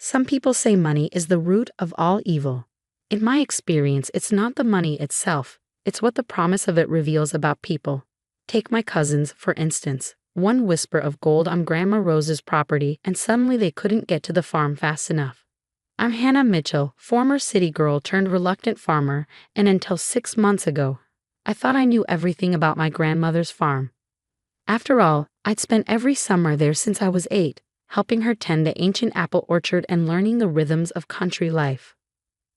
Some people say money is the root of all evil. In my experience, it's not the money itself, it's what the promise of it reveals about people. Take my cousins, for instance. One whisper of gold on Grandma Rose's property, and suddenly they couldn't get to the farm fast enough. I'm Hannah Mitchell, former city girl turned reluctant farmer, and until 6 months ago, I thought I knew everything about my grandmother's farm. After all, I'd spent every summer there since I was 8, helping her tend the ancient apple orchard and learning the rhythms of country life.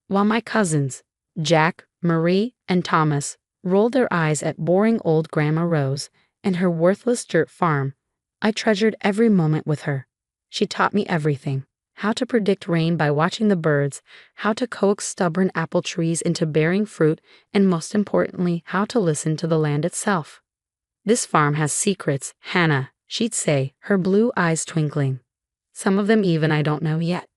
While my cousins, Jack, Marie, and Thomas, rolled their eyes at boring old Grandma Rose and her worthless dirt farm, I treasured every moment with her. She taught me everything: how to predict rain by watching the birds, how to coax stubborn apple trees into bearing fruit, and most importantly, how to listen to the land itself. "This farm has secrets, Hannah," she'd say, her blue eyes twinkling. "Some of them even I don't know yet."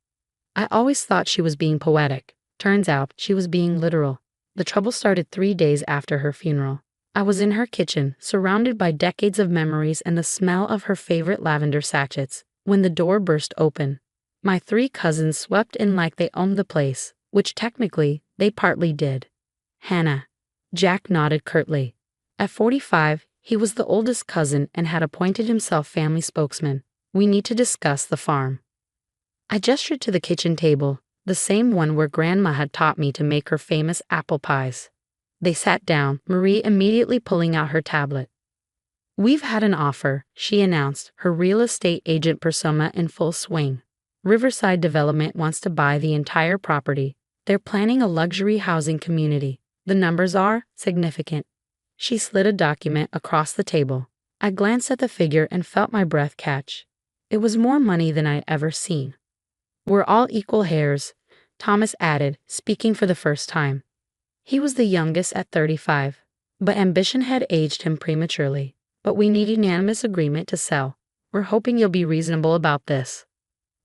I always thought she was being poetic. Turns out she was being literal. The trouble started 3 days after her funeral. I was in her kitchen, surrounded by decades of memories and the smell of her favorite lavender sachets, when the door burst open. My 3 cousins swept in like they owned the place, which technically, they partly did. "Hannah." Jack nodded curtly. At 45, he was the oldest cousin and had appointed himself family spokesman. "We need to discuss the farm." I gestured to the kitchen table, the same one where Grandma had taught me to make her famous apple pies. They sat down, Marie immediately pulling out her tablet. "We've had an offer," she announced, her real estate agent persona in full swing. "Riverside Development wants to buy the entire property. They're planning a luxury housing community. The numbers are significant." She slid a document across the table. I glanced at the figure and felt my breath catch. It was more money than I'd ever seen. "We're all equal heirs," Thomas added, speaking for the first time. He was the youngest at 35, but ambition had aged him prematurely. "But we need unanimous agreement to sell. We're hoping you'll be reasonable about this."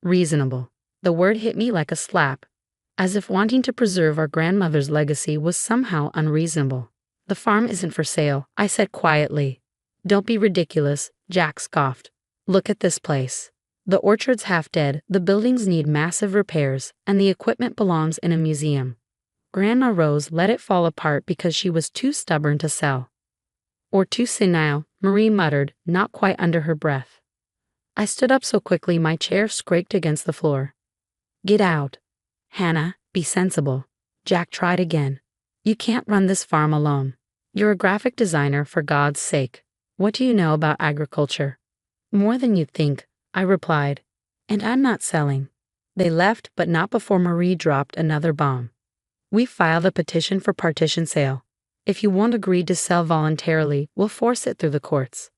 Reasonable. The word hit me like a slap, as if wanting to preserve our grandmother's legacy was somehow unreasonable. "The farm isn't for sale," I said quietly. "Don't be ridiculous," Jack scoffed. "Look at this place. The orchard's half dead, the buildings need massive repairs, and the equipment belongs in a museum. Grandma Rose let it fall apart because she was too stubborn to sell." "Or too senile," Marie muttered, not quite under her breath. I stood up so quickly my chair scraped against the floor. "Get out." "Hannah, be sensible." Jack tried again. "You can't run this farm alone. You're a graphic designer, for God's sake. What do you know about agriculture?" "More than you'd think," I replied. "And I'm not selling." They left, but not before Marie dropped another bomb. "We filed a petition for partition sale. If you won't agree to sell voluntarily, we'll force it through the courts."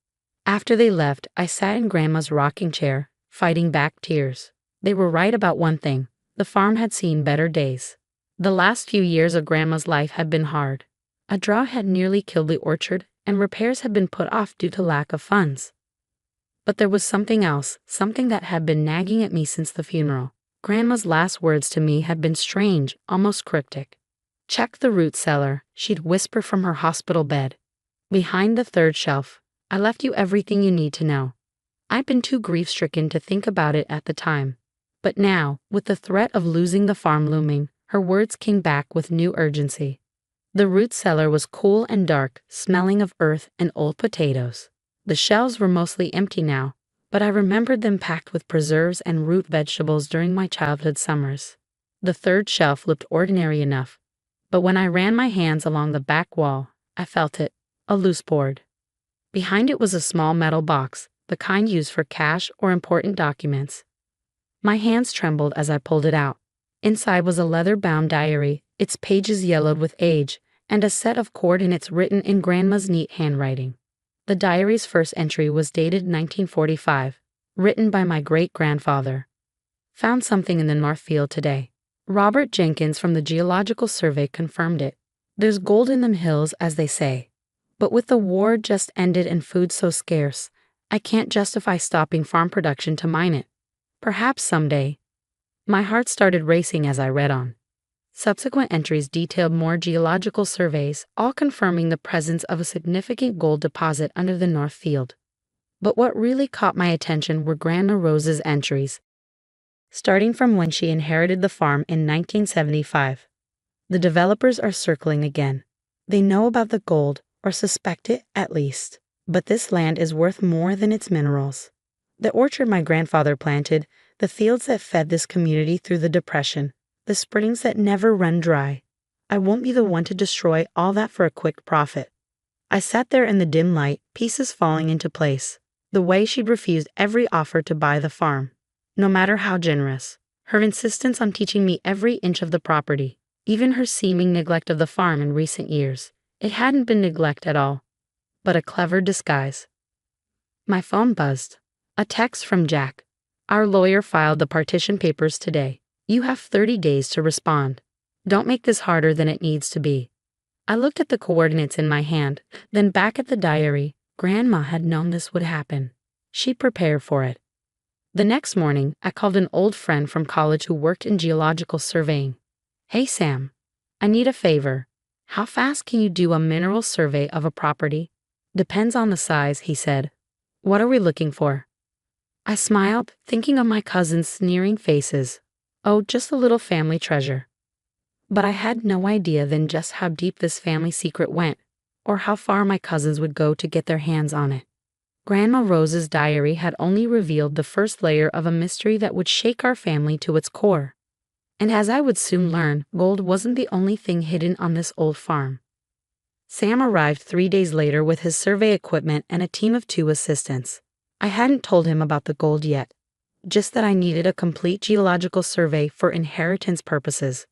After they left, I sat in Grandma's rocking chair, fighting back tears. They were right about one thing: the farm had seen better days. The last few years of Grandma's life had been hard. A drought had nearly killed the orchard, and repairs had been put off due to lack of funds. But there was something else, something that had been nagging at me since the funeral. Grandma's last words to me had been strange, almost cryptic. "Check the root cellar," she'd whisper from her hospital bed. "Behind the 3rd shelf. I left you everything you need to know." I'd been too grief-stricken to think about it at the time. But now, with the threat of losing the farm looming, her words came back with new urgency. The root cellar was cool and dark, smelling of earth and old potatoes. The shelves were mostly empty now, but I remembered them packed with preserves and root vegetables during my childhood summers. The 3rd shelf looked ordinary enough, but when I ran my hands along the back wall, I felt it: a loose board. Behind it was a small metal box, the kind used for cash or important documents. My hands trembled as I pulled it out. Inside was a leather-bound diary, its pages yellowed with age, and a set of coordinates written in Grandma's neat handwriting. The diary's first entry was dated 1945, written by my great-grandfather. "Found something in the Northfield today. Robert Jenkins from the Geological Survey confirmed it. There's gold in them hills, as they say. But with the war just ended and food so scarce, I can't justify stopping farm production to mine it. Perhaps someday." My heart started racing as I read on. Subsequent entries detailed more geological surveys, all confirming the presence of a significant gold deposit under the Northfield. But what really caught my attention were Grandma Rose's entries. starting from when she inherited the farm in 1975. The developers are circling again. They know about the gold, or suspect it at least. But this land is worth more than its minerals. The orchard my grandfather planted, the fields that fed this community through the Depression, the springs that never run dry. I won't be the one to destroy all that for a quick profit. I sat there in the dim light, pieces falling into place. The way she'd refused every offer to buy the farm, no matter how generous. Her insistence on teaching me every inch of the property, even her seeming neglect of the farm in recent years. It hadn't been neglect at all, but a clever disguise. My phone buzzed. A text from Jack. Our lawyer filed the partition papers today. You have 30 days to respond. Don't make this harder than it needs to be. I looked at the coordinates in my hand, then back at the diary. Grandma had known this would happen. She prepared for it. The next morning, I called an old friend from college who worked in geological surveying. Hey Sam, I need a favor. How fast can you do a mineral survey of a property? Depends on the size, he said. What are we looking for? I smiled, thinking of my cousin's sneering faces. Oh, just a little family treasure. But I had no idea then just how deep this family secret went, or how far my cousins would go to get their hands on it. Grandma Rose's diary had only revealed the first layer of a mystery that would shake our family to its core. And as I would soon learn, gold wasn't the only thing hidden on this old farm. Sam arrived 3 days later with his survey equipment and a team of 2 assistants. I hadn't told him about the gold yet, just that I needed a complete geological survey for inheritance purposes.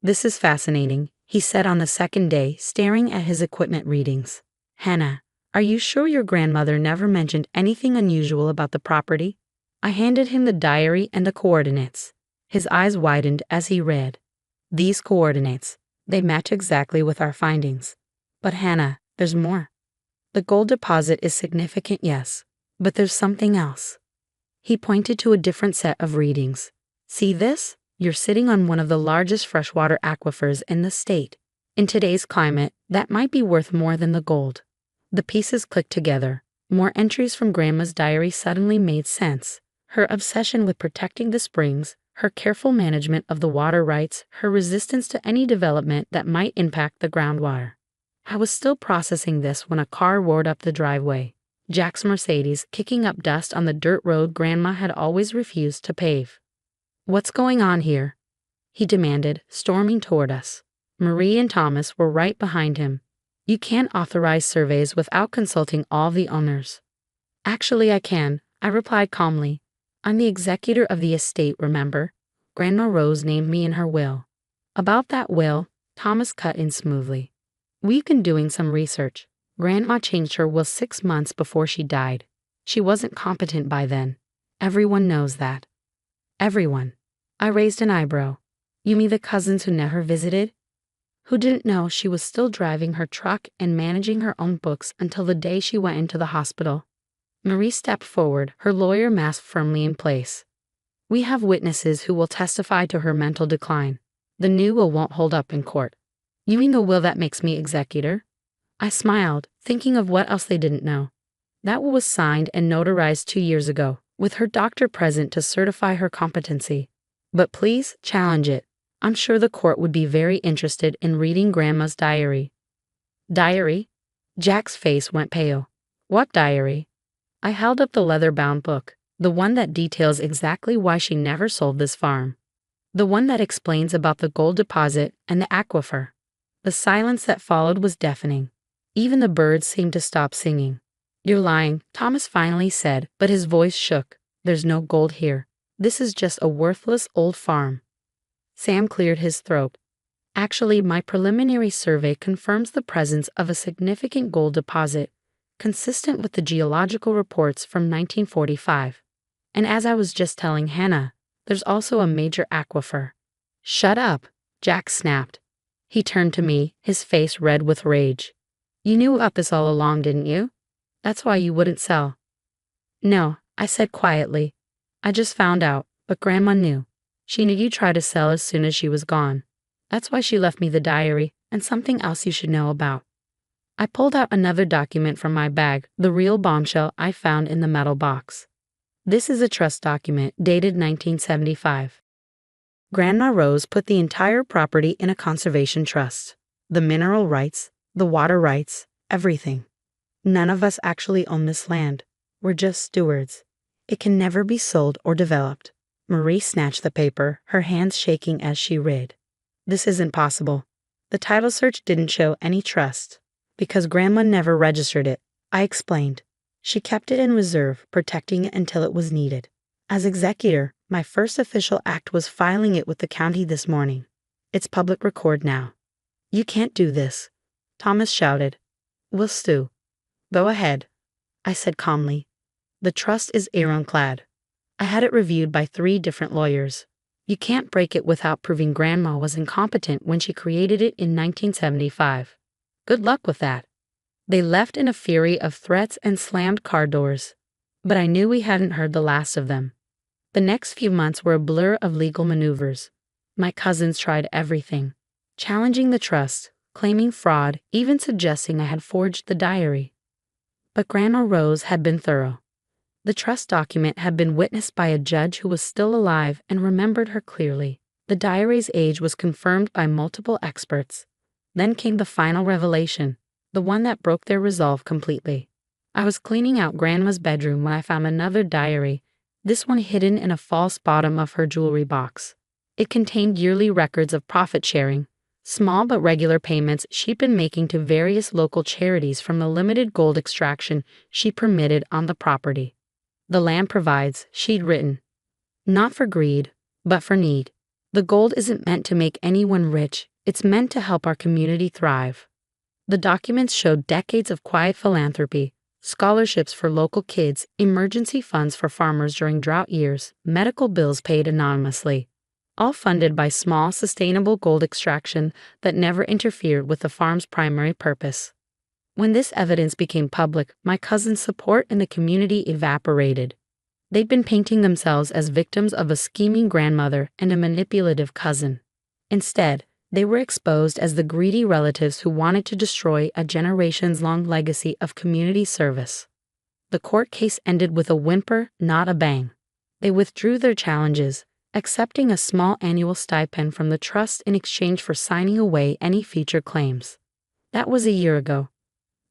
This is fascinating, he said on the second day, staring at his equipment readings. Hannah, are you sure your grandmother never mentioned anything unusual about the property? I handed him the diary and the coordinates. His eyes widened as he read. These coordinates, they match exactly with our findings. But Hannah, there's more. The gold deposit is significant, yes, but there's something else. He pointed to a different set of readings. See this? You're sitting on one of the largest freshwater aquifers in the state. In today's climate, that might be worth more than the gold. The pieces clicked together. More entries from Grandma's diary suddenly made sense. Her obsession with protecting the springs, her careful management of the water rights, her resistance to any development that might impact the groundwater. I was still processing this when a car roared up the driveway. Jack's Mercedes, kicking up dust on the dirt road Grandma had always refused to pave. What's going on here? He demanded, storming toward us. Marie and Thomas were right behind him. You can't authorize surveys without consulting all the owners. Actually, I can, I replied calmly. I'm the executor of the estate, remember? Grandma Rose named me in her will. About that will, Thomas cut in smoothly. We've been doing some research. Grandma changed her will 6 months before she died. She wasn't competent by then. Everyone knows that. Everyone. I raised an eyebrow. You mean the cousins who never visited? Who didn't know she was still driving her truck and managing her own books until the day she went into the hospital? Marie stepped forward, her lawyer mask firmly in place. We have witnesses who will testify to her mental decline. The new will won't hold up in court. You mean the will that makes me executor? I smiled, thinking of what else they didn't know. That will was signed and notarized 2 years ago, with her doctor present to certify her competency. But please, challenge it. I'm sure the court would be very interested in reading Grandma's diary. Diary? Jack's face went pale. What diary? I held up the leather-bound book, the one that details exactly why she never sold this farm. The one that explains about the gold deposit and the aquifer. The silence that followed was deafening. Even the birds seemed to stop singing. You're lying, Thomas finally said, but his voice shook. There's no gold here. This is just a worthless old farm. Sam cleared his throat. Actually, my preliminary survey confirms the presence of a significant gold deposit, consistent with the geological reports from 1945. And as I was just telling Hannah, there's also a major aquifer. Shut up, Jack snapped. He turned to me, his face red with rage. You knew about this all along, didn't you? That's why you wouldn't sell. No, I said quietly. I just found out, but Grandma knew. She knew you'd try to sell as soon as she was gone. That's why she left me the diary and something else you should know about. I pulled out another document from my bag, the real bombshell I found in the metal box. This is a trust document dated 1975. Grandma Rose put the entire property in a conservation trust. The mineral rights, the water rights, everything. None of us actually own this land. We're just stewards. It can never be sold or developed. Marie snatched the paper, her hands shaking as she read. This isn't possible. The title search didn't show any trust. Because Grandma never registered it, I explained. She kept it in reserve, protecting it until it was needed. As executor, my first official act was filing it with the county this morning. It's public record now. You can't do this, Thomas shouted. We'll sue. Go ahead, I said calmly. The trust is ironclad. I had it reviewed by 3 different lawyers. You can't break it without proving Grandma was incompetent when she created it in 1975. Good luck with that. They left in a fury of threats and slammed car doors. But I knew we hadn't heard the last of them. The next few months were a blur of legal maneuvers. My cousins tried everything, challenging the trust, claiming fraud, even suggesting I had forged the diary. But Grandma Rose had been thorough. The trust document had been witnessed by a judge who was still alive and remembered her clearly. The diary's age was confirmed by multiple experts. Then came the final revelation, the one that broke their resolve completely. I was cleaning out Grandma's bedroom when I found another diary, this one hidden in a false bottom of her jewelry box. It contained yearly records of profit sharing, small but regular payments she'd been making to various local charities from the limited gold extraction she permitted on the property. The land provides, she'd written, not for greed, but for need. The gold isn't meant to make anyone rich, it's meant to help our community thrive. The documents showed decades of quiet philanthropy, scholarships for local kids, emergency funds for farmers during drought years, medical bills paid anonymously, all funded by small, sustainable gold extraction that never interfered with the farm's primary purpose. When this evidence became public, my cousins' support in the community evaporated. They'd been painting themselves as victims of a scheming grandmother and a manipulative cousin. Instead, they were exposed as the greedy relatives who wanted to destroy a generations-long legacy of community service. The court case ended with a whimper, not a bang. They withdrew their challenges, accepting a small annual stipend from the trust in exchange for signing away any future claims. That was a year ago.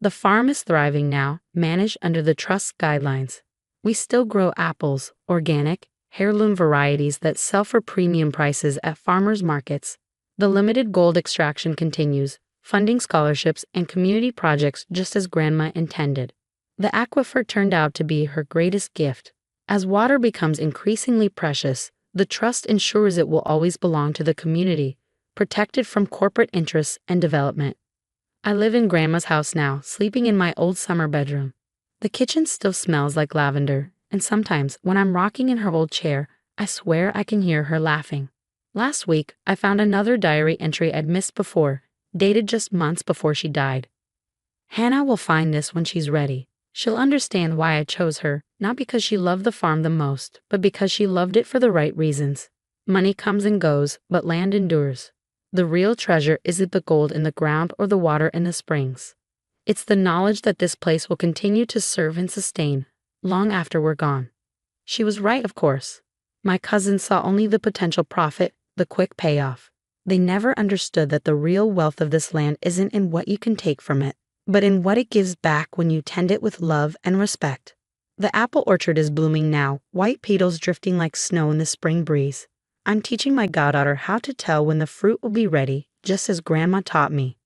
The farm is thriving now, managed under the trust's guidelines. We still grow apples, organic, heirloom varieties that sell for premium prices at farmers' markets. The limited gold extraction continues, funding scholarships and community projects just as Grandma intended. The aquifer turned out to be her greatest gift. As water becomes increasingly precious, the trust ensures it will always belong to the community, protected from corporate interests and development. I live in Grandma's house now, sleeping in my old summer bedroom. The kitchen still smells like lavender, and sometimes, when I'm rocking in her old chair, I swear I can hear her laughing. Last week, I found another diary entry I'd missed before, dated just months before she died. Hannah will find this when she's ready. She'll understand why I chose her, not because she loved the farm the most, but because she loved it for the right reasons. Money comes and goes, but land endures. The real treasure isn't the gold in the ground or the water in the springs. It's the knowledge that this place will continue to serve and sustain, long after we're gone. She was right, of course. My cousins saw only the potential profit, the quick payoff. They never understood that the real wealth of this land isn't in what you can take from it, but in what it gives back when you tend it with love and respect. The apple orchard is blooming now, white petals drifting like snow in the spring breeze. I'm teaching my goddaughter how to tell when the fruit will be ready, just as Grandma taught me.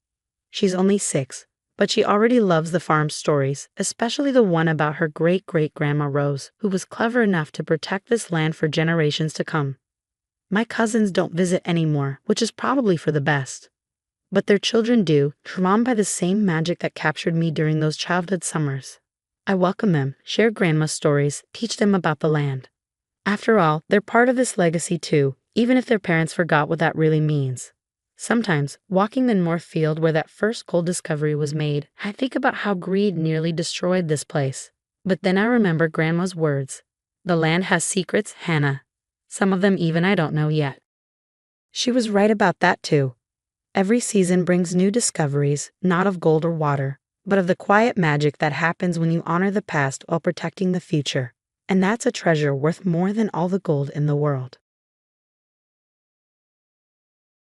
She's only 6, but she already loves the farm's stories, especially the one about her great-great-grandma Rose, who was clever enough to protect this land for generations to come. My cousins don't visit anymore, which is probably for the best. But their children do, drawn by the same magic that captured me during those childhood summers. I welcome them, share Grandma's stories, teach them about the land. After all, they're part of this legacy too, even if their parents forgot what that really means. Sometimes, walking the North Field where that first gold discovery was made, I think about how greed nearly destroyed this place. But then I remember Grandma's words. The land has secrets, Hannah. Some of them even I don't know yet. She was right about that too. Every season brings new discoveries, not of gold or water, but of the quiet magic that happens when you honor the past while protecting the future. And that's a treasure worth more than all the gold in the world.